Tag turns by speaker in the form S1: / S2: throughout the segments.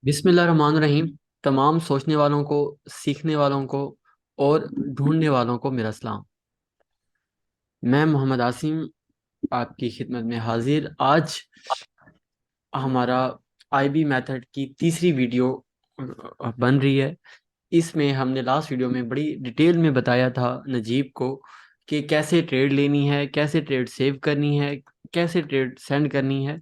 S1: बिस्मिल्लाहिर्रहमानिर्रहीम। तमाम सोचने वालों को, सीखने वालों को और ढूंढने वालों को मेरा सलाम। मैं मोहम्मद आसिम आपकी खिदमत में हाजिर। आज हमारा आईबी मेथड की तीसरी वीडियो बन रही है। इसमें हमने लास्ट वीडियो में बड़ी डिटेल में बताया था नजीब को कि कैसे ट्रेड लेनी है, कैसे ट्रेड सेव करनी है, कैसे ट्रेड सेंड करनी है,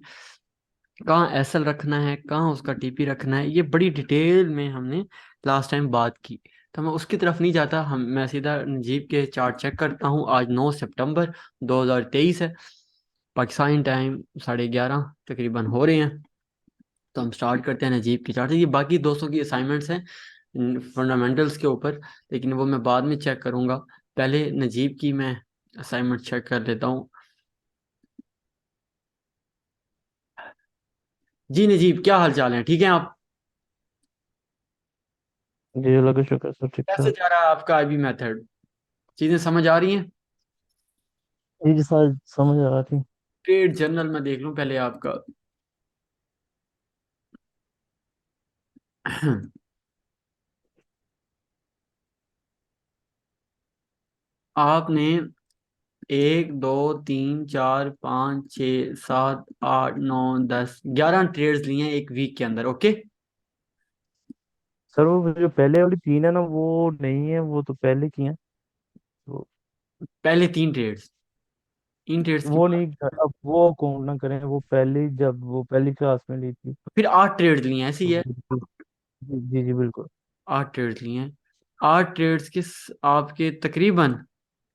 S1: कहाँ एसएल रखना है, कहाँ उसका टीपी रखना है। ये बड़ी डिटेल में हमने लास्ट टाइम बात की। तो मैं उसकी तरफ नहीं जाता, मैं सीधा नजीब के चार्ट चेक करता हूँ। आज 9 सितंबर 2023 है। पाकिस्तानी टाइम 11:30 तकरीबन हो रहे हैं। तो हम स्टार्ट करते हैं नजीब की चार्ट से। ये बाकी दोस्तों की असाइनमेंट्स हैं फंडामेंटल्स के ऊपर, लेकिन वो मैं बाद में चेक करूँगा। पहले नजीब की मैं असाइनमेंट चेक कर लेता हूँ। जी नजीब, क्या हाल चाल है? ठीक है आप?
S2: जी अल्लाह का शुक्र सब ठीक
S1: कैसे
S2: ठाक।
S1: जा रहा है आपका आईबी मेथड? चीजें समझ आ रही हैं?
S2: ये जी सारी समझ आ रही थी।
S1: ट्रेड जर्नल में देख लूं पहले आपका। आपने 1 2 3 4 5 6 7 8 9 10 11 ट्रेड्स लिए हैं एक वीक के अंदर। ओके।
S2: सर वो जो पहले वाली तीन है ना वो नहीं है, वो तो पहले की है। वो,
S1: पहले 3 ट्रेड्स, इन ट्रेड्स की
S2: वो
S1: बात।
S2: नहीं, अब वो काउंट ना करें, वो पहले जब वो पहली क्लास में ली थी।
S1: फिर 8 ट्रेड्स लिए हैं, ऐसे ही
S2: तो
S1: है।
S2: जी जी जी, बिल्कुल।
S1: 8 ट्रेड्स लिए हैं। 8 ट्रेड्स के आपके तकरीबन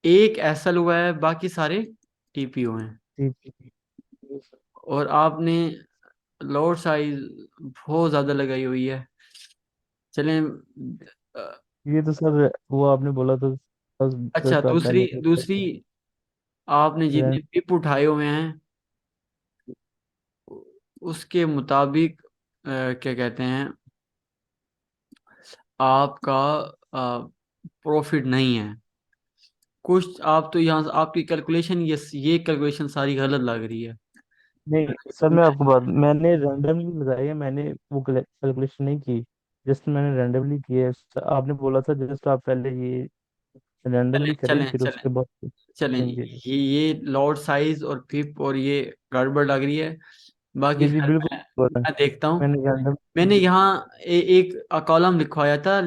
S1: एक एसएल हुआ है, बाकी सारे टीपी हुए हैं।
S2: जी जी जी।
S1: और आपने लोड साइज बहुत ज्यादा लगाई हुई है। चलें।
S2: ये तो सर वो आपने बोला था, बस
S1: अच्छा,
S2: 10 साल
S1: दूसरी
S2: पहले से
S1: दूसरी आपने जितने
S2: ट्रेंड।
S1: पिप उठाए हुए हैं उसके मुताबिक क्या कहते हैं, आपका प्रॉफिट नहीं है। कुछ आप तो यहाँ आपकी कैलकुलेशन, ये कैलकुलेशन सारी गलत लग रही है।
S2: नहीं सर, मैं आपको बात, मैंने रैंडमली लगाई है, मैंने वो कैलकुलेशन नहीं की। जस्ट मैंने रैंडमली की है। आपने बोला था जस्ट आप पहले ये
S1: चलें
S2: रैंडमली करें,
S1: चलें
S2: फिर
S1: चलें
S2: उसके बाद
S1: चलें।
S2: जी जी
S1: ये लॉट साइज और पिप और ये गड़बड़ लग रही है। बाकी
S2: जी जी
S1: खैर
S2: बिल्कुल।
S1: मैं देखता हूँ।
S2: मैंने रैंडम।
S1: मैंने यहाँ एक कॉलम लिखवाया था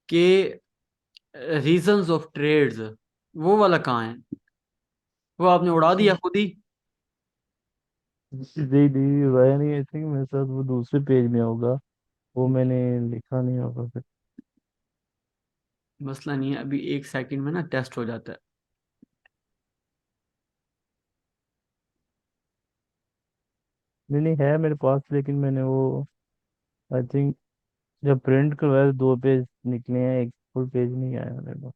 S1: कि रीजंस ऑफ ट्रेड्स, वो वाला कहाँ है? वो आपने उड़ा दिया खुद ही।
S2: जी जी, वह नहीं, आई थिंक मेरे साथ वो दूसरे पेज में होगा, वो मैंने लिखा नहीं होगा फिर।
S1: मसला नहीं है, अभी 1 सेकंड में ना टेस्ट हो जाता है।
S2: नहीं नहीं, है मेरे पास, लेकिन मैंने वो आई थिंक जब प्रिंट करवाया तो 2 पेज निकले हैं, एक फुल पेज नहीं आया मेरे पास।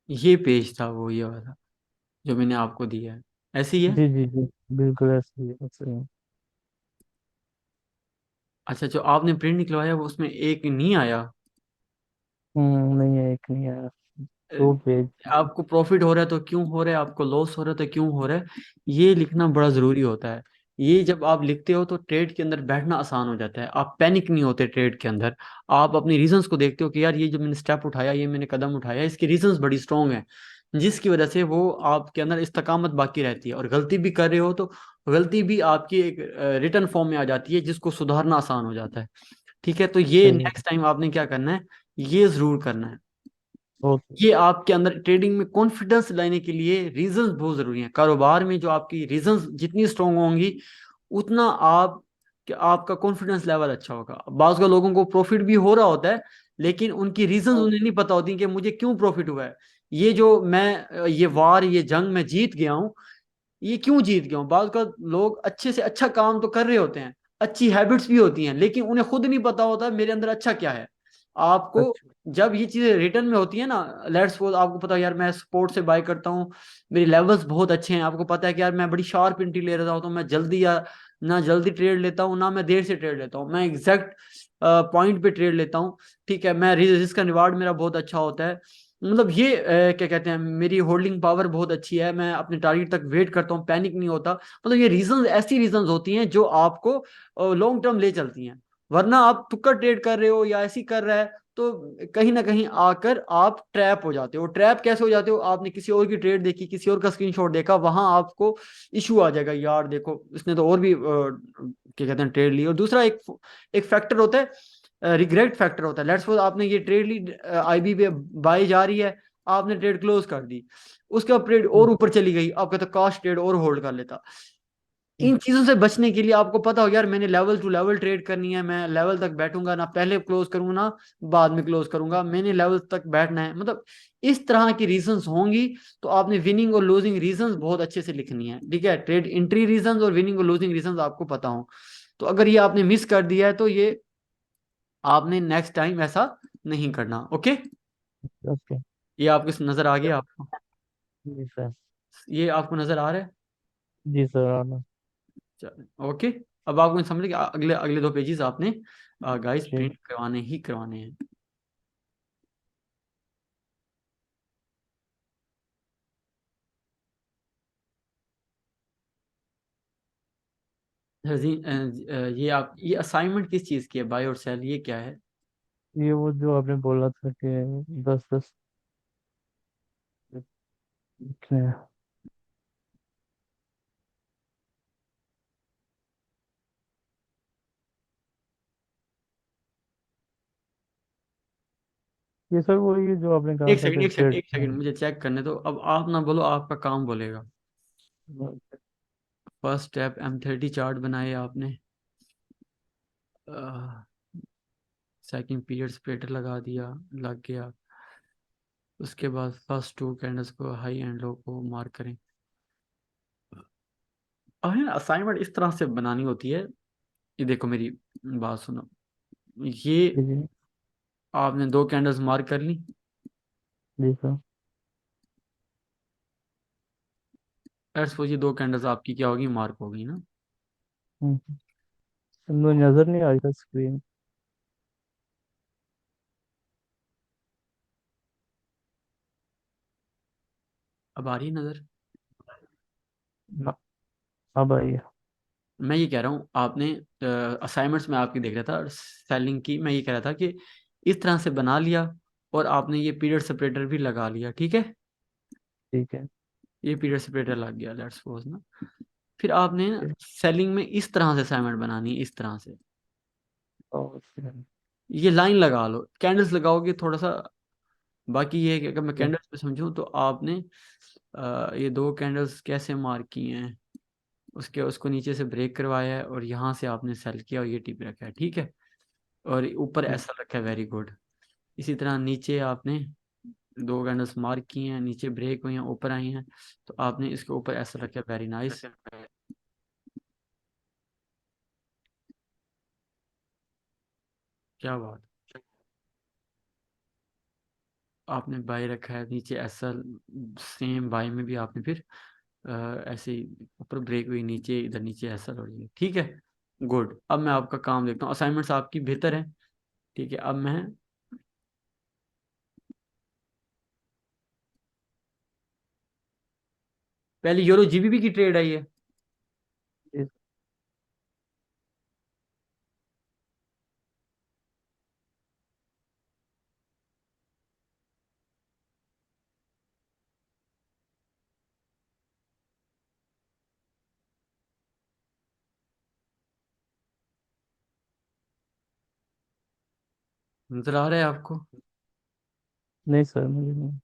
S1: ये पेज था वो, ये वाला जो मैंने आपको दिया है, ऐसे ही है।
S2: जी जी जी, बिल्कुल ऐसे ही है, ऐसे ही है।
S1: अच्छा, जो आपने प्रिंट निकलवाया वो उसमें एक नहीं आया।
S2: नहीं है, एक नहीं आया। 2 पेज।
S1: आपको प्रॉफिट हो रहा है तो क्यों हो रहा है, आपको लॉस हो रहा है तो क्यों हो रहा है, ये लिखना बड़ा ज़रूरी होता है। ये जब आप लिखते हो तो ट्रेड के अंदर बैठना आसान हो जाता है, आप पैनिक नहीं होते ट्रेड के अंदर। आप अपनी रीजंस को देखते हो कि यार ये जो मैंने स्टेप उठाया, ये मैंने कदम उठाया, इसकी रीजंस बड़ी स्ट्रांग है, जिसकी वजह से वो आपके अंदर इस्तकामत बाकी रहती है। और गलती भी कर रहे हो तो गलती भी आपकी एक रिटर्न फॉर्म में आ जाती है, जिसको सुधारना आसान हो जाता है। ठीक है, तो ये
S2: सही है।
S1: नेक्स्ट टाइम आपने क्या करना है, ये जरूर करना है।
S2: ओके।
S1: ये आपके अंदर ट्रेडिंग में कॉन्फिडेंस लाने के लिए रीजंस बहुत जरूरी हैं। कारोबार में जो आपकी रीजंस जितनी स्ट्रांग होंगी, उतना आप कि आपका कॉन्फिडेंस लेवल अच्छा होगा। बाज़ का लोगों को प्रॉफिट भी हो रहा होता है, लेकिन उनकी रीजंस उन्हें नहीं पता होती कि मुझे क्यों प्रॉफिट हुआ है। ये जो मैं ये वार, ये जंग मैं जीत गया हूँ, ये क्यों जीत गया हूँ। बाज़ का लोग अच्छे से अच्छा काम तो कर रहे होते हैं, अच्छी हैबिट्स भी होती हैं, लेकिन उन्हें खुद नहीं पता होता मेरे अंदर अच्छा क्या है। आपको
S2: अच्छा।
S1: जब ये चीजें रिटर्न में होती है ना, लेट्स सपोज आपको पता है यार मैं स्पोर्ट से बाय करता हूँ, मेरे लेवल्स बहुत अच्छे हैं, आपको पता है कि यार मैं बड़ी शार्प एंट्री ले रहा हूँ, तो मैं जल्दी या ना जल्दी ट्रेड लेता हूँ, ना मैं देर से ट्रेड लेता हूँ, मैं एग्जैक्ट पॉइंट पे ट्रेड लेता हूँ। ठीक है, मैं रिस्क का रिवार्ड मेरा बहुत अच्छा होता है। मतलब ये क्या कहते हैं, मेरी होल्डिंग पावर बहुत अच्छी है, मैं अपने टारगेट तक वेट करता हूँ, पैनिक नहीं होता। मतलब ये रीजंस, ऐसी रीजंस होती हैं जो आपको लॉन्ग टर्म ले चलती हैं। वरना आप तुक्का ट्रेड कर रहे हो या ऐसी कर रहा है, तो कहीं ना कहीं आकर आप ट्रैप हो जाते हो। ट्रैप कैसे हो जाते हो? आपने किसी और की ट्रेड देखी, किसी और का स्क्रीनशॉट देखा, वहां आपको इशू आ जाएगा, यार देखो इसने तो और भी क्या कहते हैं ट्रेड ली। और दूसरा एक एक फैक्टर होता है, रिग्रेट फैक्टर होता है। लेट्स सपोज आपने ये ट्रेड ली, आईबी पे बाई जा रही है, आपने ट्रेड क्लोज कर दी, उसके बाद ट्रेड और ऊपर चली गई, आप कहते काश ट्रेड और होल्ड कर लेता। इन चीजों से बचने के लिए आपको पता हो यार मैंने लेवल टू लेवल ट्रेड करनी है, मैं लेवल तक बैठूंगा ना, पहले क्लोज करूंगा ना बाद में क्लोज करूंगा, मैंने लेवल तक बैठना है। मतलब इस तरह की रीजंस होंगी। तो आपने विनिंग और लूजिंग रीजंस बहुत अच्छे से लिखनी है, ठीक है? ट्रेड एंट्री रीजंस और विनिंग और लूजिंग रीजंस आपको पता हो। तो अगर ये आपने मिस कर दिया है तो ये आपने नेक्स्ट टाइम ऐसा नहीं करना। Okay,
S2: okay.
S1: ये आपको नजर आ गया आपको?
S2: जी सर।
S1: ये आपको नजर आ रहा है?
S2: जी सर आना।
S1: चलो ओके। अब आपको समझ कि अगले अगले दो पेजेस आपने गाइस
S2: जी।
S1: प्रिंट करवाने ही करवाने हैं। जी, ये आप ये असाइनमेंट किस चीज़ की है, बाय और सेल, ये क्या है?
S2: ये वो जो आपने बोला था कि 10-10 लिखने हैं। ये सर वही है जो आपने कहा
S1: एक
S2: था
S1: सेकंड
S2: कि
S1: एक सेकंड
S2: ट्रेड।
S1: एक सेकंड, मुझे चेक करने दो। अब आप ना बोलो, आपका काम बोलेगा। फर्स्ट स्टेप M30 चार्ट बनाए आपने, सेकंड पीरियड स्प्लिटर लगा दिया, लग गया। उसके बाद फर्स्ट टू कैंडल्स को हाई एंड लो को मार्क करें। अब असाइनमेंट इस तरह से बनानी होती है। ये देखो मेरी बात सुनो, ये
S2: जी जी।
S1: आपने दो कैंडल्स मार्क कर ली।
S2: जी सर।
S1: लेट्स सपोज ये दो कैंडल्स आपकी क्या होगी, मार्क होगी ना।
S2: हम्म। मुझे नजर नहीं आ रही था स्क्रीन।
S1: अब आ रही है नजर?
S2: ना। अब आई है।
S1: मैं ये कह रहा हूँ, आपने असाइनमेंट्स में आपकी देख रहा था सेलिंग की, मैं ये कह रहा था कि इस तरह से बना लिया और आपने ये पीरियड सेपरेटर भी लगा लिया, ठीक है?
S2: ठीक है।
S1: ये पीरियड सेपरेटर लग गया लेट्स सपोज ना। फिर आपने
S2: ठीक।
S1: सेलिंग में इस तरह से असाइनमेंट बनानी है, इस तरह से।
S2: और फिर-
S1: ये लाइन लगा लो, कैंडल्स लगाओगे थोड़ा सा। बाकी ये है कि अगर मैं
S2: ठीक
S1: कैंडल्स पे समझूं तो आपने ये दो कैंडल्स कैसे मार्क की हैं, उसके उसको नीचे से ब्रेक करवाया है और यहाँ से आपने सेल किया और ये टिप रखा है, ठीक है? और ऊपर
S2: ठीक।
S1: ऐसा रखा है, वेरी गुड। इसी तरह नीचे आपने दो कैंडल्स मार्क किए हैं, नीचे ब्रेक हुई हैं, ऊपर आई हैं, तो आपने इसके ऊपर ऐसा रखा है, वेरी नाइस। क्या बात, आपने बाई रखा है, नीचे ऐसा। सेम बाई में भी आपने फिर ऐसे ही ऊपर ब्रेक हुई, नीचे इधर नीचे ऐसा और ये, ठीक है? गुड। अब मैं आपका काम देखता हूँ, असाइनमेंट्स आपकी बेहतर है, ठीक है? अब मैं पहले यूरो जीबीपी की ट्रेड आई है।
S2: ठीक।
S1: नजर आ रहा है आपको?
S2: नहीं सर मुझे नहीं।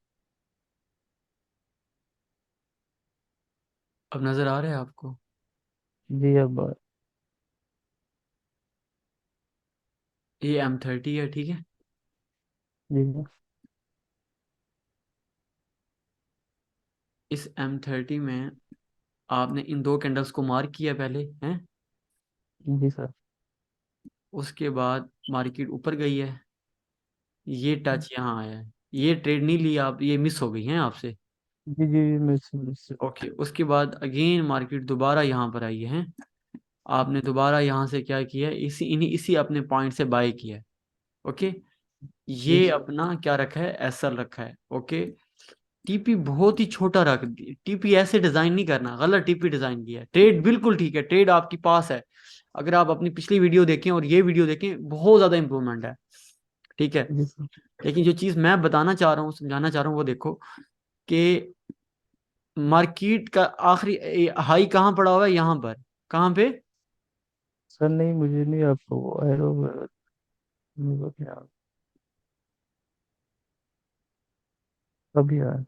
S1: अब नजर आ रहा है आपको?
S2: जी अब
S1: ये M30 है, ठीक है?
S2: जी जी।
S1: इस M30 में आपने इन दो कैंडल्स को मार्क किया पहले हैं।
S2: जी सर।
S1: उसके बाद मार्केट ऊपर गई है, ये टच यहाँ आया है, ये ट्रेड नहीं ली आप, ये मिस हो गई है आपसे।
S2: जी जी मिस।
S1: ओके, उसके बाद अगेन मार्केट दोबारा यहाँ पर आई है, आपने दोबारा यहाँ से क्या किया है, इसी अपने पॉइंट से बाय किया है। ओके,
S2: जी
S1: ये अपना क्या रखा है, एसएल रखा है। ओके। टीपी बहुत ही छोटा रख दिया, टीपी ऐसे डिजाइन नहीं करना, गलत टीपी डिजाइन किया है। ट्रेड बिल्कुल ठीक है, ट्रेड आपके पास है। अगर आप अपनी पिछली वीडियो देखें और ये वीडियो देखें, बहुत ज्यादा इंप्रूवमेंट है। ठीक है।
S2: जी सर।
S1: लेकिन जो चीज मैं बताना चाह रहा हूँ, समझाना चाह रहा हूँ, वो देखो कि मार्केट का आखिरी हाई कहाँ पड़ा हुआ है, यहाँ पर। कहाँ पे?
S2: सर नहीं, मुझे नहीं, आपको वो एरो मेरे को क्या अभी आया।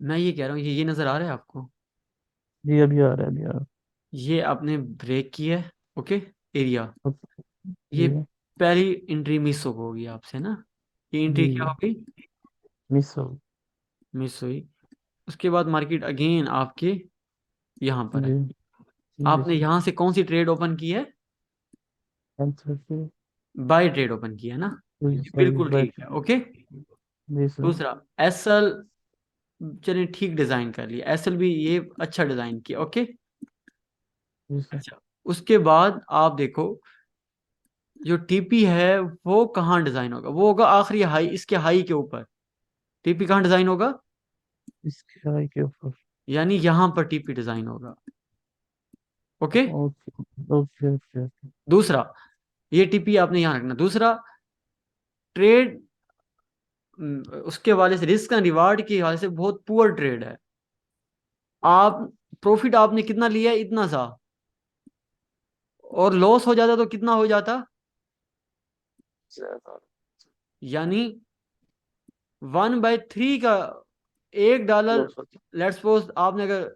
S1: मैं ये कह रहा हूँ, ये नजर आ रहा है आपको?
S2: जी अभी आ रहा है, अभी आ रहा है।
S1: ये आपने ब्रेक किया है। ओके। एरिया।
S2: अब
S1: ये
S2: जी।
S1: पहली एंट्री मिस हो गई आपसे ना। ये एंट्री क्या
S2: जी
S1: हो गई?
S2: मिस हो।
S1: मिस हुई। उसके बाद मार्केट अगेन आपके यहाँ पर है।
S2: जी जी
S1: आपने
S2: सर।
S1: यहाँ से कौन सी ट्रेड ओपन की है?
S2: आंसर की।
S1: बाय ट्रेड ओपन की है ना।
S2: जी
S1: ये
S2: सर,
S1: बिल्कुल ठीक है। ओके।
S2: जी सर।
S1: दूसरा, एसएल, चलिए ठीक डिजाइन कर लिया, एसएल भी ये अच्छा डिजाइन किया। ओके।
S2: जी सर।
S1: अच्छा। उसके बाद आप देखो, जो टीपी है वो कहाँ डिजाइन होगा, वो होगा आखिरी हाई, इसके हाई के ऊपर। टीपी कहाँ डिजाइन होगा?
S2: इसके आई के ऊपर।
S1: यानी यहां पर टीपी डिजाइन होगा। Okay.
S2: Okay okay okay okay.
S1: दूसरा, ये टीपी आपने यहां रखना। दूसरा, ट्रेड, उसके हवाले से, रिस्क एंड रिवार्ड के हवाले से बहुत पुअर ट्रेड है। आप प्रॉफिट आपने कितना लिया है, इतना सा, और लॉस हो जाता तो कितना हो जाता?
S2: ज्यादा।
S1: यानी 1/3 का, $1।
S2: लॉस होता।
S1: लेट्स सपोज आपने, अगर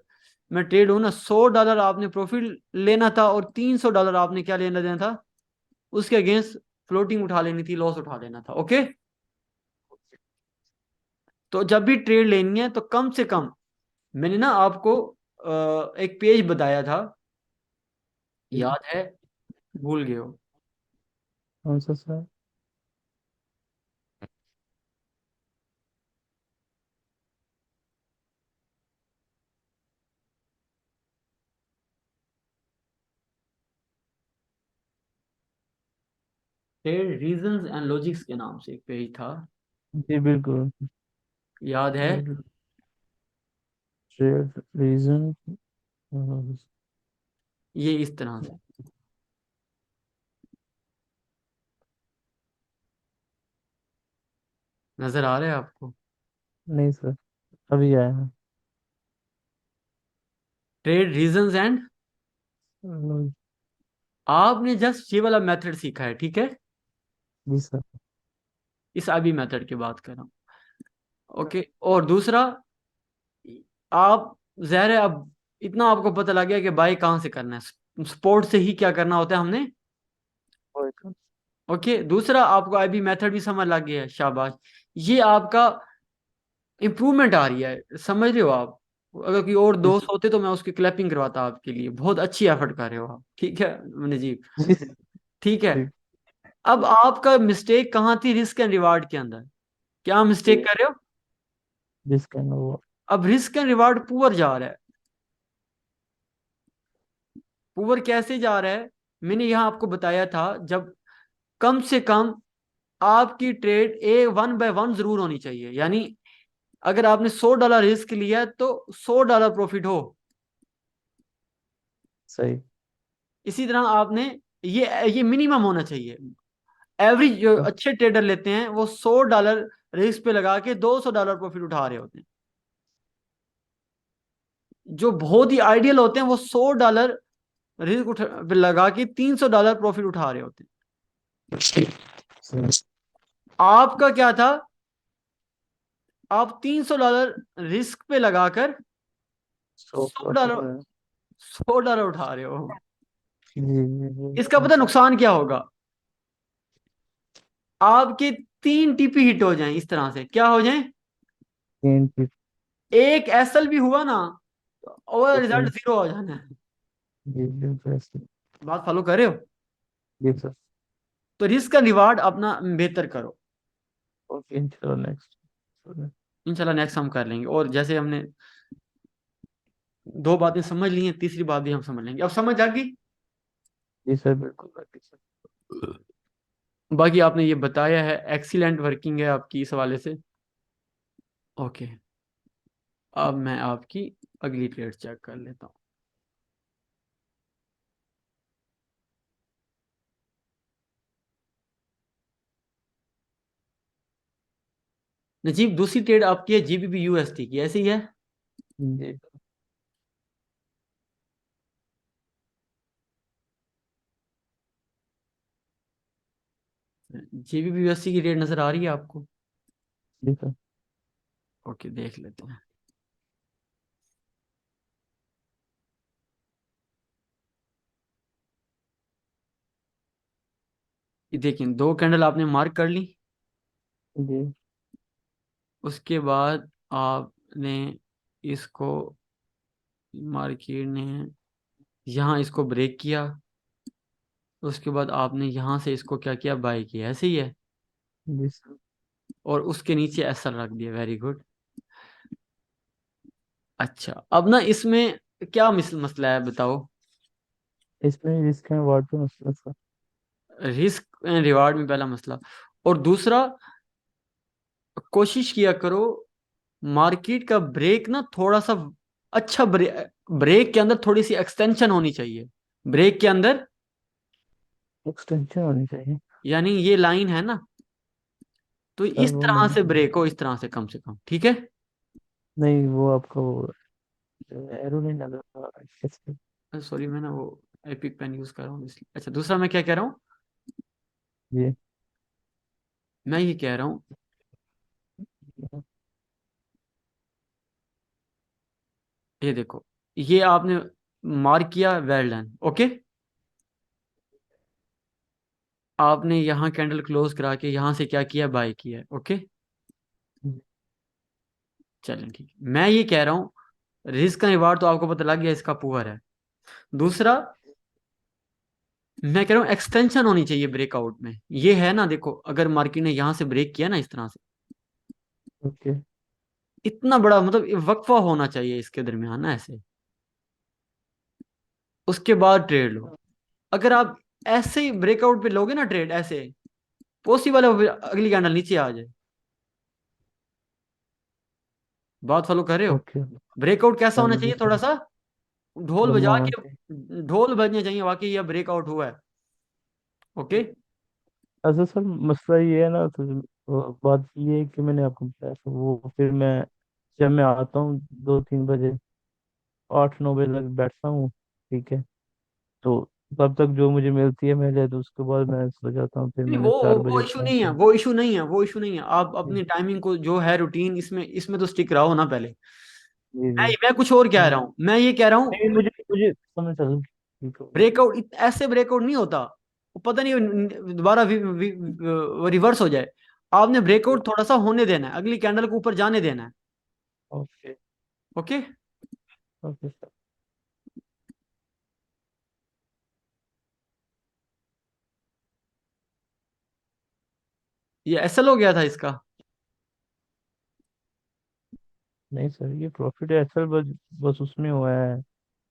S1: मैं ट्रेड हूं ना, $100 आपने प्रॉफिट लेना था, और $300 आपने क्या लेना देना था, उसके अगेंस्ट फ्लोटिंग उठा लेनी थी, लॉस उठा लेना था। ओके। तो जब भी ट्रेड लेनी है तो कम से कम, मैंने ना आपको एक पेज बताया था, याद है? भूल गए हो?
S2: कौन सा sir?
S1: Trade reasons and logics के नाम से एक पेज था,
S2: जी बिल्कुल।
S1: याद है?
S2: Trade reason.
S1: ये इस तरह से नजर आ रहा है आपको?
S2: नहीं सर, अभी आया है।
S1: ट्रेड रीजंस एंड,
S2: जी
S1: आपने जस्ट ये वाला मेथड सीखा है, ठीक है?
S2: सर।
S1: इस आईबी मेथड की बात कर रहा हूँ। ओके। और दूसरा, आप, ज़ाहिर है अब इतना आपको पता लग गया कि बाई कहाँ से करना है, स्पोर्ट से ही क्या करना होता है हमने। ओके। दूसरा, आपको आईबी मेथड भी समझ लग गया है, शाबाश। ये आपका इम्प्रूवमेंट आ रही है, समझ रहे हो आप? अगर कोई और
S2: जी
S1: दोस्त होते तो मैं उसकी क्लैपिंग करवाता आपके लिए, बहुत अच्छी एफर्ट कर रहे हो आप, ठीक है नजीब?
S2: जी जी।
S1: ठीक है। अब आपका मिस्टेक कहाँ थी, रिस्क एंड रिवार्ड के अंदर? क्या मिस्टेक कर रहे हो?
S2: जिसका ना वो।
S1: अब रिस्क एंड रिवार्ड पुअर जा रहा है। पुअर कैसे जा रहा है? मैंने यहां आपको बताया था, जब कम से कम आपकी ट्रेड 1/1 जरूर होनी चाहिए, यानी अगर आपने $100 रिस्क लिया है तो $100 प्रॉफिट हो।
S2: सही।
S1: इसी तरह आपने, ये मिनिमम होना चाहिए। एवरेज जो अच्छे ट्रेडर लेते हैं, वो $100 रिस्क पे लगा के $200 प्रॉफिट उठा रहे होते हैं। जो बहुत ही आइडियल होते हैं, वो $100 रिस्क पे लगा के $300 प्रॉफिट उठा रहे होते हैं।
S2: सही।
S1: आपका क्या था? आप $300 रिस्क पे लगाकर
S2: सौ
S1: सौ
S2: प्रॉफिट
S1: डॉलर
S2: में।
S1: 100 डॉलर उठा रहे हो।
S2: जी जी
S1: इसका
S2: जी।
S1: पता नुकसान क्या होगा? आपके 3 टीपी हिट हो जाएं, इस तरह से क्या हो जाएं?
S2: तीन की।
S1: एक एसएल भी हुआ ना, और
S2: तो
S1: रिजल्ट
S2: फिर।
S1: जीरो हो जाना है।
S2: जी जी वैसे।
S1: बात फॉलो कर रहे हो?
S2: जी सर।
S1: तो रिस्क का रिवार्ड अपना बेहतर करो।
S2: ओके चलो नेक्स्ट।
S1: इंशाल्लाह नेक्स्ट हम कर लेंगे। और जैसे हमने दो बातें समझ ली हैं, तीसरी बात भी हम समझ लेंगे। अब समझ आ गई।
S2: जी सर, बिल्कुल बाकी सर।
S1: बाकी आपने ये बताया है, एक्सीलेंट वर्किंग है आपकी इस हवाले से। ओके, अब मैं आपकी अगली ट्रेड चेक कर लेता हूँ। नजीब, दूसरी ट्रेड आपकी है जीबीपी यूएसटी की, ऐसी ही है?
S2: जी
S1: जीबीपी यूएसटी की ट्रेड नजर आ रही है आपको?
S2: जी सर।
S1: ओके, देख लेते हैं। ये देखिए, दो कैंडल आपने मार्क कर ली।
S2: जी
S1: उसके बाद आपने इसको, मार्केट ने यहाँ इसको ब्रेक किया। उसके बाद आपने यहाँ से इसको क्या किया, बाय किया, ऐसे ही है।
S2: जी सर।
S1: और उसके नीचे एसएल रख दिया, वेरी गुड। अच्छा, अब ना इसमें क्या मसला है बताओ।
S2: इसमें रिस्क है, वार्ड पे मसला सर।
S1: रिस्क एंड रिवार्ड में पहला मसला। और दूसरा, कोशिश किया करो मार्केट का ब्रेक ना थोड़ा सा अच्छा ब्रेक के अंदर थोड़ी सी एक्सटेंशन होनी चाहिए। ब्रेक के अंदर,
S2: एक्सटेंशन होनी चाहिए।
S1: यानी ये लाइन है ना, तो
S2: सर
S1: इस
S2: वो
S1: तरह
S2: मैंने,
S1: से ब्रेक हो, इस तरह से कम ठीक है।
S2: नहीं वो आपका वो एरो नहीं लगा था इसके।
S1: सॉरी, मैं ना वो एपिक पेन यूज कर रहा हूँ इसलिए। अच्छा, दूसरा मैं क्या कह रहा हूँ,
S2: जी।
S1: मैं ये कह रहा हूँ, ये देखो, ये आपने मार्क किया, वेल डन, ओके। आपने यहाँ कैंडल क्लोज करा के यहाँ से क्या किया, बाय किया, ओके। चलें, ठीक है। मैं ये कह रहा हूँ, रिस्क का रिवार्ड तो आपको पता लग गया, इसका पुअर है। दूसरा, मैं कह रहा हूँ एक्सटेंशन होनी चाहिए ब्रेकआउट में। ये है ना, देखो, अगर मार्केट ने यहाँ से ब्रेक किया ना इस तरह से,
S2: ओके।
S1: इतना बड़ा मतलब वक्फा होना चाहिए इसके दरमियान ना, ऐसे। उसके बाद ट्रेड लो। अगर आप ऐसे ही ब्रेकआउट पे लोगे ना ट्रेड, ऐसे पॉसिबल है फिर अगली कैंडल नीचे आ जाए। बात फॉलो कर रहे हो?
S2: ओके।
S1: ब्रेकआउट कैसा
S2: हाँ
S1: होना
S2: जी
S1: चाहिए, थोड़ा
S2: सर।
S1: सा ढोल
S2: लंबा
S1: बजा
S2: होना
S1: के,
S2: चाहिए।
S1: ढोल बजने चाहिए वाकई यह ब्रेकआउट हुआ है, ओके।
S2: ऐसा सर मसला ये है ना, तो बात ये है कि मैंने आपको बताया था वो, फिर मैं जब मैं आता हूँ 2-3 बजे, 8-9 बजे तक बैठता हूँ, ठीक है। तो तब तक जो मुझे मिलती है मैं ले, तो उसके बाद मैं सो जाता हूँ, फिर
S1: नहीं,
S2: मैंने
S1: वो
S2: चार
S1: वो
S2: बजे
S1: इशू
S2: उठना
S1: नहीं है,
S2: फिर।
S1: वो इशू नहीं है, वो इशू नहीं है। आप
S2: जी
S1: अपनी टाइमिंग को जो है रूटीन, इसमें इसमें तो स्टिक रहो ना पहले।
S2: जी जी।
S1: मैं कुछ और कह
S2: नहीं
S1: रहा हूँ, मैं ये कह रहा हूँ,
S2: नहीं, मुझे मुझे समझ चल, ठीक हो गया।
S1: ब्रेकआउट ऐसे ब्रेकआउट नहीं होता, वो पता नहीं दोबारा रिवर्स हो जाए। आपने ब्रेकआउट थोड़ा सा होने देना है, अगली कैंडल को ऊपर जाने देना है,
S2: ओके।
S1: ओके।
S2: Okay sir.
S1: ये एसएल हो गया था इसका।
S2: नहीं सर, ये प्रॉफिट है असल, बस बस उसमें हुआ है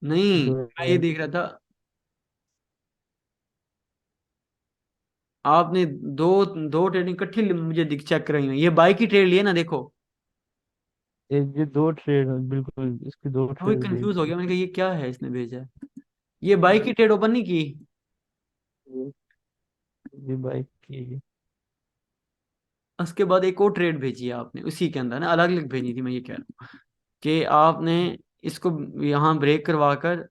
S1: नहीं,
S2: जो
S1: मैं ये
S2: है।
S1: देख रहा था, आपने दो दो ट्रेडिंग इकट्ठी मुझे दिख चेक कर रही है, ये बाई की ट्रेड लिए ना, देखो।
S2: ये दो ट्रेड, बिल्कुल इसकी दो
S1: मैं वही
S2: ट्रेड
S1: कंफ्यूज हो
S2: देखी।
S1: गया, मैंने कहा ये क्या है इसने भेजा है। ये बाई की ट्रेड ओपन नहीं की।
S2: ये ये बाइक की।
S1: उसके बाद एक और ट्रेड भेजी है आपने उसी के अंदर ना, अलग अलग भेजी थी, मैं ये कह रहा हूँ कि आपने इसको यहाँ ब्रेक करवा कर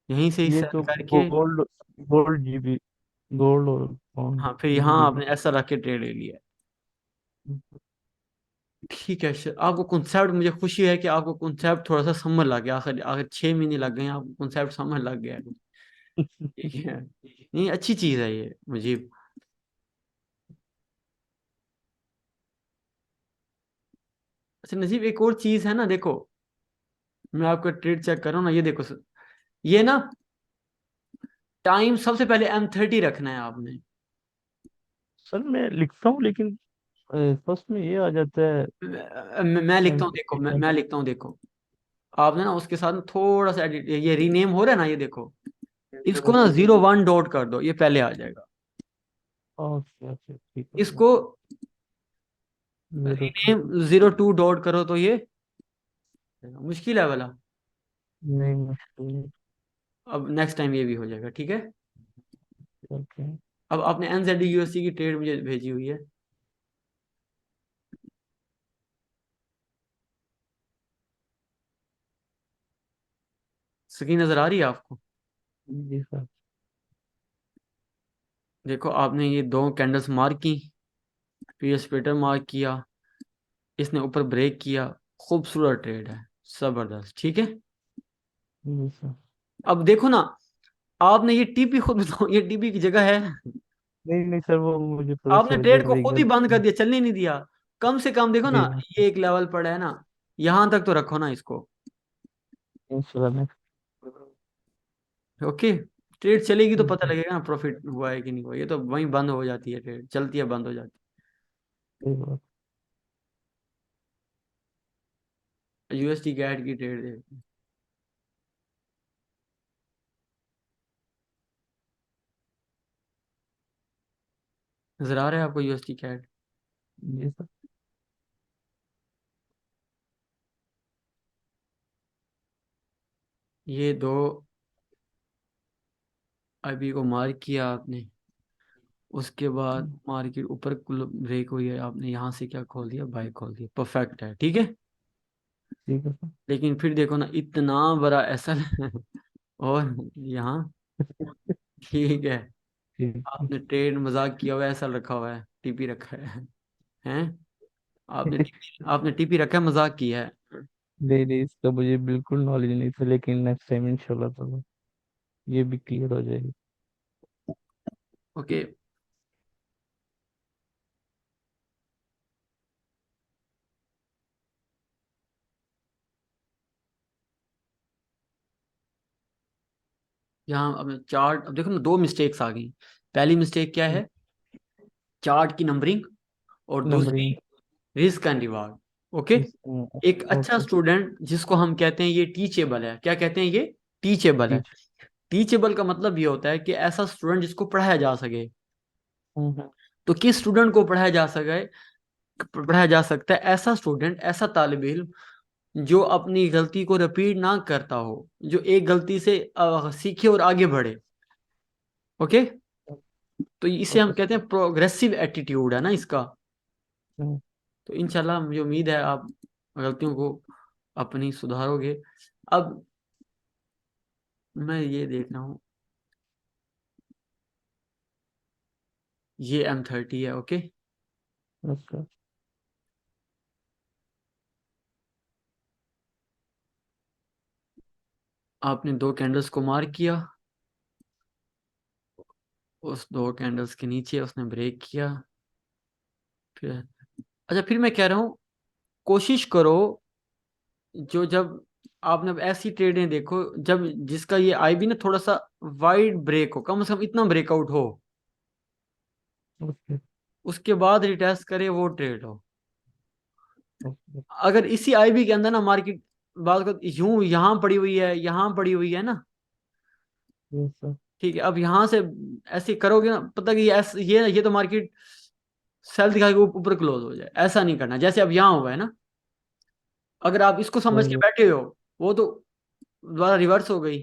S1: यहीं से ही
S2: ये
S1: सेल
S2: तो
S1: करके,
S2: गोल्ड, गोल्ड जीबी, गोल्ड और पाउंड
S1: हाँ, फिर यहाँ
S2: जीबी।
S1: आपने ऐसा रख के ट्रेड ले लिया। ठीक है आपको कॉन्सेप्ट, मुझे खुशी है कि आपको कॉन्सेप्ट थोड़ा सा समझ लग गया, आखिर आखिर 6 महीने लग गए हैं, आपको कॉन्सेप्ट समझ लग गया है। ठीक है, नहीं, अच्छी चीज है ये मुजीब। अच्छा नजीब, एक और चीज है ना, देखो, मैं आपका ट्रेड चेक कर रहा हूँ ना, ये देखो सर, ये ना टाइम सबसे पहले M30 रखना है आपने।
S2: सर मैं लिखता हूँ, लेकिन फर्स्ट में ये आ जाता है
S1: मैं लिखता
S2: एम
S1: हूँ, देखो,
S2: थर्टी एम।
S1: मैं लिखता हूँ, देखो, आपने ना उसके साथ थोड़ा सा एडिट, ये रीनेम हो रहा है ना, ये देखो, इसको ना
S2: ओके
S1: 01 डॉट कर दो, ये पहले आ जाएगा।
S2: ओके ओके, ठीक हो गया।
S1: इसको
S2: 02।
S1: रीनेम 02 डॉट करो तो ये मुश्किल है वाला।
S2: नहीं, मुश्किल नहीं।
S1: अब नेक्स्ट टाइम ये भी हो जाएगा, ठीक है।
S2: ओके।
S1: अब आपने NZD USD की ट्रेड मुझे भेजी हुई है, स्क्रीन नजर आ रही है आपको?
S2: जी सर।
S1: देखो आपने ये दो कैंडल्स मार्क की, फिर ये स्प्लिटर मार्क किया, इसने ऊपर ब्रेक किया, खूबसूरत ट्रेड है, जबरदस्त, ठीक है।
S2: जी सर।
S1: अब देखो ना, आपने ये टीपी खुद बताओ, ये टीपी की जगह है?
S2: नहीं नहीं सर, वो मुझे पता
S1: आपने
S2: चल गया
S1: ट्रेड
S2: कि
S1: को
S2: मेरी
S1: खुद ही बंद कर
S2: गलती।
S1: दिया, चलने नहीं दिया। कम से कम देखो
S2: जी
S1: ना,
S2: जी।
S1: ये एक लेवल पड़ा है ना, यहां तक तो रखो ना इसको।
S2: इंशाल्लाह नेक्स्ट।
S1: ओके, ट्रेड चलेगी तो पता
S2: जी।
S1: लगेगा ना प्रॉफिट हुआ है कि नहीं हुआ, ये तो वहीं बंद हो जाती है, ट्रेड चलती है बंद हो जाती
S2: सही बात।
S1: है। USD कैट की ट्रेड दे, नजर आ रहा है आपको USD कैट?
S2: जी सर।
S1: ये दो अभी को मार्क किया आपने, उसके बाद मार्केट ऊपर ब्रेक हुई है, आपने यहाँ से क्या खोल दिया, बाय खोल दिया, परफेक्ट है, ठीक है।
S2: ठीक है सर।
S1: लेकिन फिर देखो ना, इतना बड़ा एसल और यहाँ, ठीक है,
S2: ठीक ठीक।
S1: आपने ट्रेड मजाक किया हुआ है, एसल रखा हुआ है, टीपी रखा है हैं? आपने टीपी रखा है, मजाक किया है।
S2: नहीं नहीं, इसका मुझे बिल्कुल नॉलेज नहीं था, लेकिन नेक्स्ट टाइम इंशाल्लाह ताला ये भी क्लियर हो जाएगी।
S1: ओके, यहाँ अब चार्ट, अब देखो ना, दो मिस्टेक्स आ गई। पहली मिस्टेक क्या है, चार्ट की नंबरिंग, और दूसरी
S2: numbering.
S1: Risk and reward. Okay, एक अच्छा
S2: ओके।
S1: स्टूडेंट जिसको हम कहते हैं ये टीचेबल है, क्या कहते हैं ये, टीचेबल है।
S2: टीच।
S1: टीचेबल का मतलब ये होता है कि ऐसा स्टूडेंट जिसको पढ़ाया जा सके।
S2: हम्म।
S1: तो किस स्टूडेंट को पढ़ाया जा सकता है, ऐसा स्टूडेंट, ऐसा तालिब इल्म जो अपनी गलती को रिपीट ना करता हो, जो एक गलती से सीखे और आगे बढ़े। ओके, तो इसे हम
S2: ओके
S1: कहते
S2: सर।
S1: हैं प्रोग्रेसिव एटीट्यूड है ना इसका।
S2: हम्म।
S1: तो इंशाल्लाह मुझे उम्मीद है आप गलतियों को अपनी सुधारोगे। अब मैं ये देख रहा हूँ, ये M30 है, ओके।
S2: ओके।
S1: आपने दो कैंडल्स को मार्क किया, उस दो कैंडल्स के नीचे उसने ब्रेक किया, फिर, अच्छा फिर मैं कह रहा हूँ, कोशिश करो, जो जब आपने अब ऐसी ट्रेडें देखो, जब जिसका ये IB ना थोड़ा सा वाइड ब्रेक हो, कम से कम इतना ब्रेकआउट हो,
S2: ओके
S1: उसके बाद रिटेस्ट करे, वो ट्रेड हो।
S2: ओके।
S1: अगर इसी IB के अंदर ना मार्केट बात को यूं यहाँ पड़ी हुई है, यहाँ पड़ी हुई है ना,
S2: यस सर।
S1: ठीक है, अब यहाँ से ऐसे करोगे ना, पता कि ये तो मार्केट सेल दिखा के ऊपर क्लोज हो जाए, ऐसा नहीं करना जैसे अब यहाँ हुआ है ना। अगर आप इसको समझ के
S2: वही।
S1: बैठे हो, वो तो दोबारा रिवर्स हो गई।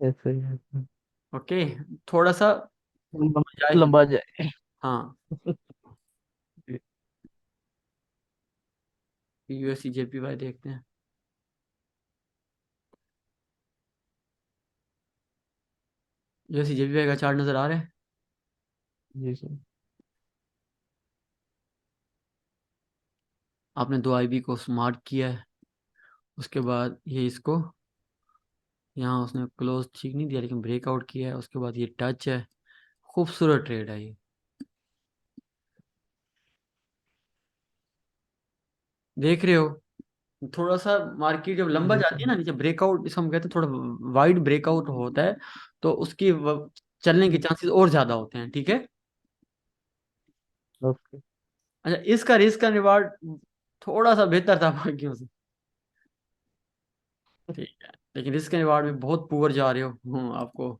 S2: ऐसे ही है।
S1: ओके, थोड़ा सा
S2: लंबा
S1: जायज,
S2: लंबा जाए।
S1: हाँ। USD JPY देखते हैं। USD JPY का चार्ट नजर आ रहा है?
S2: जी सर।
S1: आपने दो IB को स्मार्ट किया है, उसके बाद ये इसको, यहाँ उसने क्लोज ठीक नहीं दिया लेकिन ब्रेकआउट किया है, उसके बाद ये टच है, खूबसूरत ट्रेड है ये, देख रहे हो। थोड़ा सा मार्केट जब लंबा
S2: जी
S1: जाती
S2: सर।
S1: है ना नीचे, ब्रेकआउट इसको हम कहते हैं, थोड़ा वाइड ब्रेकआउट होता है, तो उसकी चलने के चांसेस और ज्यादा होते हैं, ठीक है।
S2: ओके।
S1: अच्छा, इसका रिस्क का रिवार्ड थोड़ा सा बेहतर था बाकियों से। ठीक है, लेकिन रिस्क एंड रिवार्ड में बहुत पुअर जा रहे हो। आपको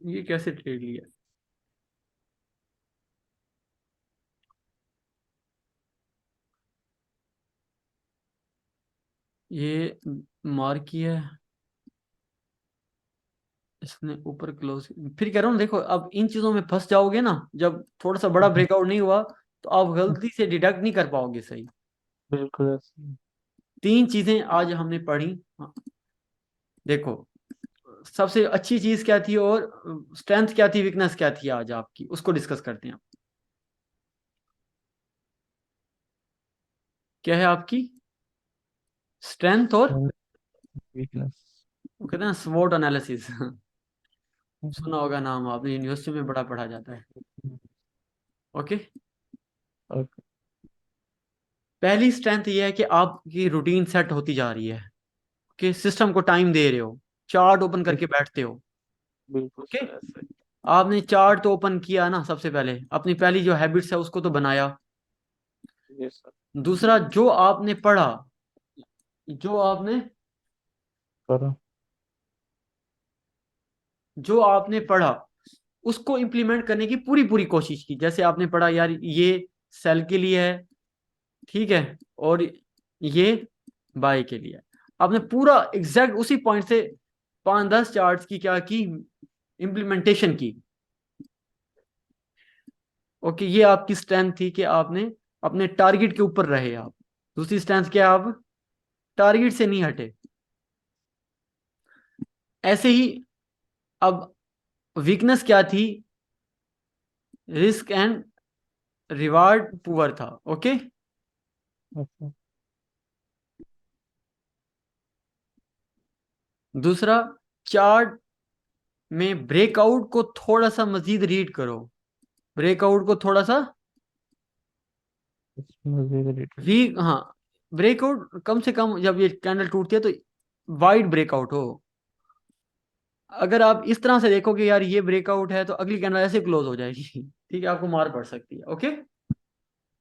S1: ये कैसे ट्रेड लिया? ये मार्क किया है इसने ऊपर क्लोज। फिर कह रहा हूँ देखो, अब इन चीजों में फंस जाओगे ना, जब थोड़ा सा बड़ा ब्रेकआउट नहीं हुआ तो आप गलती से डिडक्ट नहीं कर पाओगे सही।
S2: बिल्कुल ऐसे ही।
S1: तीन चीजें आज हमने पढ़ी। हाँ, देखो, सबसे अच्छी चीज क्या थी और स्ट्रेंथ क्या थी, वीकनेस क्या थी आज आपकी, उसको डिस्कस करते हैं। क्या है आपकी स्ट्रेंथ और
S2: वीकनेस।
S1: वो कहते हैं स्वॉट एनालिसिस। सुना होगा नाम, आपने यूनिवर्सिटी में बड़ा पढ़ा जाता है। ओके।
S2: ओके।
S1: पहली स्ट्रेंथ ये है कि आपकी रूटीन सेट होती जा रही है, कि सिस्टम को टाइम दे रहे हो, चार्ट ओपन करके बैठते हो।
S2: बिल्कुल
S1: ओके।
S2: सर ऐसे ही।
S1: आपने चार्ट तो ओपन किया ना, सबसे पहले अपनी पहली जो हैबिट्स है उसको तो बनाया।
S2: ये सर।
S1: दूसरा, जो आपने
S2: करो।
S1: जो आपने पढ़ा उसको इंप्लीमेंट करने की पूरी पूरी कोशिश की। जैसे आपने पढ़ा यार, ये सेल के लिए है, ठीक है, और ये बाय के लिए है। आपने पूरा एग्जैक्ट उसी पॉइंट से 5-10 चार्ट्स की क्या की, इम्प्लीमेंटेशन की। ओके, ये आपकी स्ट्रेंथ थी कि आपने अपने टारगेट के ऊपर रहे आप। दूसरी स्ट्रेंथ क्या है, आप टारगेट से नहीं हटे। ऐसे ही अब वीकनेस क्या थी, रिस्क एंड रिवार्ड पुअर था। ओके।
S2: अच्छा।
S1: दूसरा, चार्ट में ब्रेकआउट को थोड़ा सा मजीद रीड करो, ब्रेकआउट को थोड़ा सा
S2: मजे रिलेटेड।
S1: वीक, हाँ, ब्रेकआउट कम से कम जब ये कैंडल टूटती है तो वाइड ब्रेकआउट हो। अगर आप इस तरह से देखोगे यार ये ब्रेकआउट है, तो अगली कैंडल ऐसे क्लोज हो जाएगी। ठीक है, आपको मार पड़ सकती है। ओके।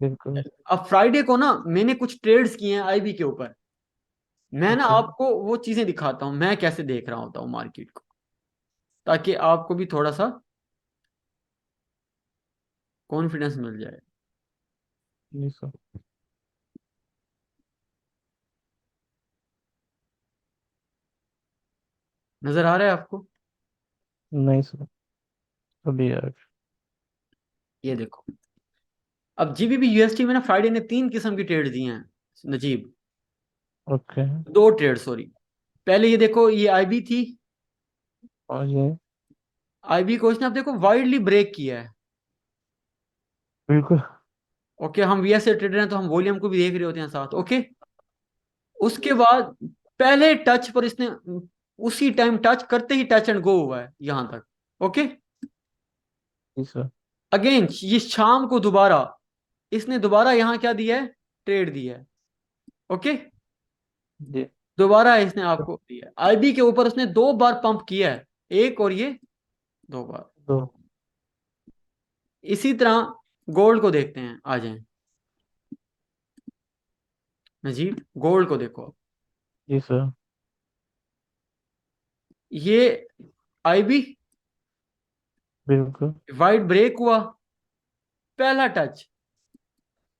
S2: बिल्कुल।
S1: अब फ्राइडे को ना मैंने कुछ ट्रेड्स किए हैं आईबी के ऊपर। मैं ना
S2: ओके।
S1: आपको वो चीजें दिखाता हूँ, मैं कैसे देख रहा होता हूँ मार्केट को, ताकि आपको भी थोड़ा सा कॉन्फिडेंस मिल जाए।
S2: ये सर।
S1: नजर आ रहा है आपको?
S2: नहीं सर। अभी यार।
S1: ये देखो, अब जीबीपी यूएसटी में ना फ्राइडे ने 3 किस्म की ट्रेड दी हैं नजीब।
S2: ओके।
S1: 2 trade, sorry. पहले ये देखो, ये आईबी थी।
S2: और ये।
S1: आईबी को इसने आप देखो वाइडली ब्रेक किया है।
S2: बिल्कुल।
S1: ओके, हम वीएस से ट्रेडर हैं तो हम वॉल्यूम को भी देख रहे होते हैं साथ। ओके। उसके बाद पहले टच पर इसने उसी टाइम टच करते ही टच एंड गो हुआ है यहां तक। ओके।
S2: जी सर।
S1: अगेन ये शाम को दोबारा इसने दोबारा यहां क्या दिया है, ट्रेड दिया है। ओके।
S2: जी।
S1: दोबारा इसने आपको दिया है आईबी के ऊपर, उसने 2 बार पंप किया है, एक और ये 2 बार।
S2: तो।
S1: इसी तरह गोल्ड को देखते हैं, आ जाएं नजीब, गोल्ड को देखो।
S2: जी सर।
S1: ये आईबी
S2: बिल्कुल।
S1: वाइड ब्रेक हुआ, पहला टच,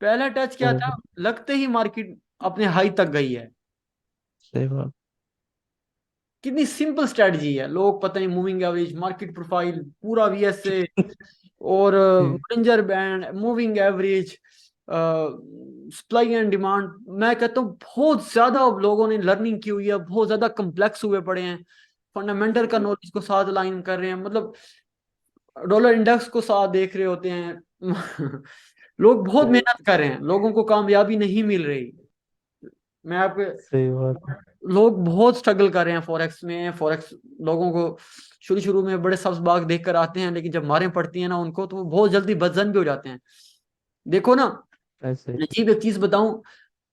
S1: पहला टच क्या था,
S2: बिल्कुल
S1: लगते ही मार्केट अपने हाई तक गई है।
S2: सही बात।
S1: कितनी सिंपल स्ट्रेटजी है, लोग पता नहीं मूविंग एवरेज, मार्केट प्रोफाइल, पूरा वीएसए और
S2: जी।
S1: Bollinger band, moving average, supply and demand. मैं कहता हूँ बहुत ज्यादा अब लोगों ने लर्निंग की हुई है, बहुत ज्यादा कम्प्लेक्स हुए पड़े हैं, फंडामेंटल का नॉलेज को साथ लाइन कर रहे हैं, मतलब डॉलर इंडेक्स को साथ देख रहे होते हैं। लोग बहुत
S2: सही।
S1: मेहनत कर रहे हैं, लोगों को कामयाबी नहीं मिल रही। मैं आपके
S2: सही बात है।
S1: लोग बहुत स्ट्रगल कर रहे हैं फॉरेक्स में। फॉरेक्स लोगों को शुरू शुरू में बड़े सब्ज बाग देख कर आते हैं, लेकिन जब मारें पड़ती हैं ना उनको, तो वो बहुत जल्दी बदजन भी हो जाते हैं। देखो ना,
S2: ऐसे ही।
S1: नजीब एक चीज बताऊं,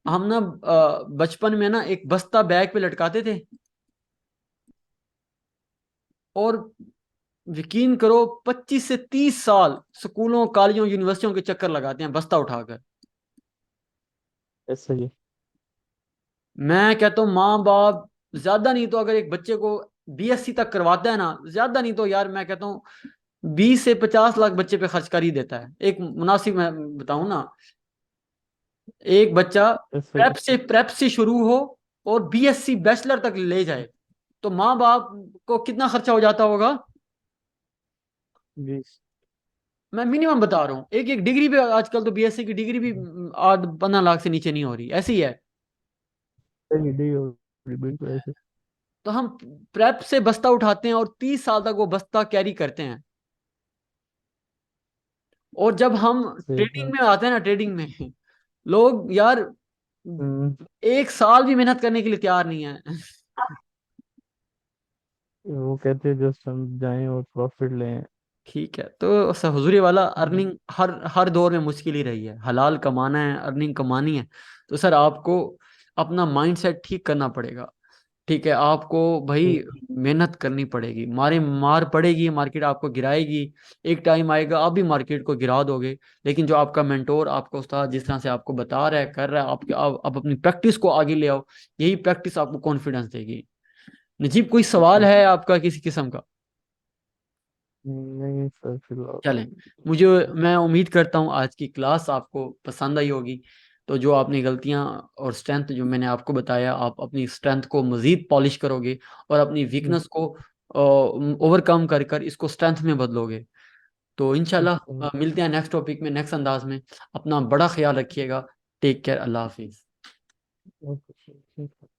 S1: हम ना बचपन में ना एक बस्ता बैग पे लटकाते थे। और यकीन करो 25 से 30 साल स्कूलों कॉलेजों यूनिवर्सिटियों के चक्कर लगाते हैं बस्ता उठाकर।
S2: ऐसा ही।
S1: मैं कहता हूँ माँ बाप ज्यादा नहीं तो अगर एक बच्चे को बीएससी तक करवाता है ना, ज्यादा नहीं तो यार मैं कहता हूँ 20 से 50 लाख बच्चे पे खर्च कर ही देता है। एक मुनासिब मैं बताऊं ना, एक बच्चा
S2: ऐसा ही।
S1: प्रेप से शुरू हो और बीएससी बैचलर तक ले जाए तो माँ बाप को कितना खर्चा हो जाता होगा।
S2: 20।
S1: मैं मिनिमम बता रहा हूँ, एक एक डिग्री पे आजकल तो बीएससी की डिग्री भी 8-15 लाख से नीचे नहीं हो रही, ऐसी है।
S2: सही नहीं हो रही, बिल्कुल ऐसे।
S1: तो हम प्रेप से बस्ता उठाते हैं और 30 साल तक वो बस्ता कैरी करते हैं। और जब हम
S2: सही
S1: ट्रेडिंग
S2: बात।
S1: में आते हैं ना, ट्रेडिंग में लोग यार
S2: हम्म।
S1: एक साल भी मेहनत करने के लिए तैयार नहीं है।
S2: वो कहते हैं जस्ट हम जाएं और प्रॉफिट लें।
S1: ठीक है, तो हुजूरी वाला
S2: हम्म।
S1: अर्निंग हर हर दौर में मुश्किल ही रही है, हलाल कमाना है, अर्निंग कमानी है। तो सर आपको अपना माइंडसेट ठीक करना पड़ेगा। ठीक है, आपको भाई मेहनत करनी पड़ेगी, मारे मार पड़ेगी, मार्केट आपको गिराएगी। एक टाइम आएगा आप भी मार्केट को गिरा दोगे, लेकिन जो आपका मेंटोर, आपका उस्ताद जिस तरह से आपको बता रहा है, कर रहा है, आप अपनी प्रैक्टिस को आगे ले आओ। यही प्रैक्टिस आपको कॉन्फिडेंस देगी। नजीब कोई सवाल
S2: हम्म।
S1: है आपका किसी किस्म का?
S2: नहीं सर, फिलहाल
S1: चलें,
S2: तो।
S1: मुझे मैं उम्मीद करता हूँ आज की क्लास आपको पसंद आई होगी। तो जो आपने गलतियां और स्ट्रेंथ जो मैंने आपको बताया, आप अपनी स्ट्रेंथ को मजीद पॉलिश करोगे और अपनी वीकनेस को ओवरकम कर कर इसको स्ट्रेंथ में बदलोगे। तो इंशाल्लाह मिलते हैं नेक्स्ट टॉपिक में, नेक्स्ट अंदाज में। अपना बड़ा ख्याल रखिएगा। टेक केयर, अल्लाह हाफिज़।
S2: ओके।